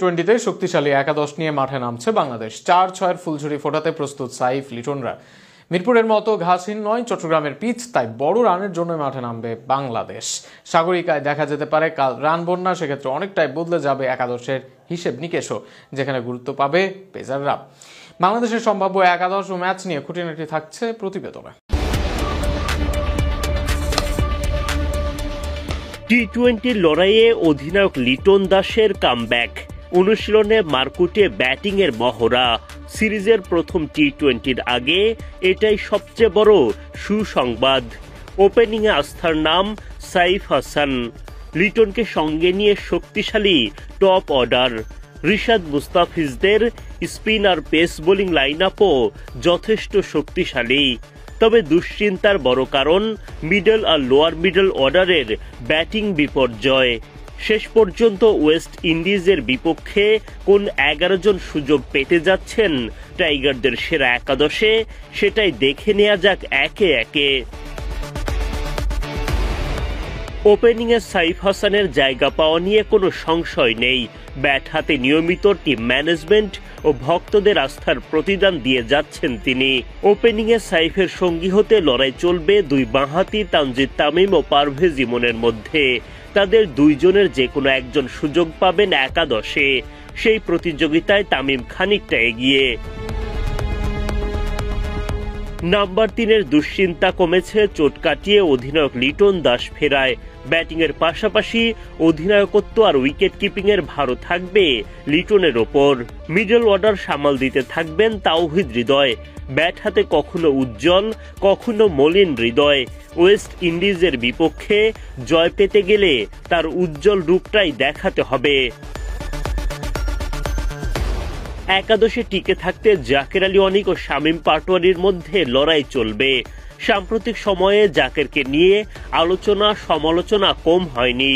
টি-20তে শক্তিশালী একাদশ নিয়ে মাঠে নামছে বাংলাদেশ। 4-6-এর ফুলঝুরি ফোটাতে প্রস্তুত সাইফ লিটনরা। মিরপুরের মতো ঘাসহীন নয় চট্টগ্রামের পিচ, তাই বড় রানের জন্য মাঠে নামবে বাংলাদেশ। সাগরিকায় দেখা যেতে পারে কাল রান বন্যা, সেক্ষেত্রে অনেকটাই বদলে যাবে একাদশের হিসেব নিকেশও, যেখানে গুরুত্ব পাবে পেসাররা। বাংলাদেশের সম্ভাব্য একাদশ ও ম্যাচ নিয়ে খুঁটিনাটি থাকছে প্রতিবেদনে। টি-20 লড়াইয়ে অধিনায়ক লিটন দাসের কামব্যাক, অনুশীলনে মারকুটে ব্যাটিংয়ের মহড়া। সিরিজের প্রথম টি-20-র আগে এটাই সবচেয়ে বড় সুসংবাদ। ওপেনিংয়ে আস্থার নাম সাইফ হাসান। লিটনকে সঙ্গে নিয়ে শক্তিশালী টপ অর্ডার। রিশাদ মুস্তাফিজদের স্পিন আর পেস বোলিং লাইন আপও যথেষ্ট শক্তিশালী। তবে দুশ্চিন্তার বড় কারণ মিডল আর লোয়ার মিডল অর্ডারের ব্যাটিং বিপর্যয়। শেষ পর্যন্ত ওয়েস্ট ইন্ডিজের বিপক্ষে কোন 11 জন সুযোগ পেতে যাচ্ছেন টাইগারদের সেরা একাদশে, সেটাই দেখে নেওয়া যাক একে একে। ওপেনিংয়ে সাইফ হাসানের জায়গা পাওয়া নিয়ে কোনো সংশয় নেই। ব্যাট হাতে নিয়মিত টিম ম্যানেজমেন্ট ও ভক্তদের আস্থার প্রতিদান দিয়ে যাচ্ছেন তিনি। ওপেনিংয়ে সাইফের সঙ্গী হতে লড়াই চলবে দুই বাঁহাতি তানজিদ তামিম ও পারভেজ ইমনের মধ্যে। তাদের দুইজনের যে কোনো একজন সুযোগ পাবেন একাদশে। সেই প্রতিযোগিতায় তামিম খানিকটা এগিয়ে। নাম্বার 3-এর দুশ্চিন্তা কমেছে চোট কাটিয়ে অধিনায়ক লিটন দাস ফেরায়। ব্যাটিংয়ের পাশাপাশি অধিনায়কত্ব আর উইকেট কিপিংয়ের ভারও থাকবে লিটনের ওপর। মিডল অর্ডার সামাল দিতে থাকবেন তাওহিদ হৃদয়। ব্যাট হাতে কখনো উজ্জ্বল, কখনো মলিন হৃদয়। ওয়েস্ট ইন্ডিজের বিপক্ষে জয় পেতে গেলে তার উজ্জ্বল রূপটাই দেখাতে হবে। একাদশে টিকে থাকতে জাকের আলী অনিক ও শামীম পাটোয়ারির মধ্যে লড়াই চলবে। সাম্প্রতিক সময়ে জাকেরকে নিয়ে আলোচনা সমালোচনা কম হয়নি।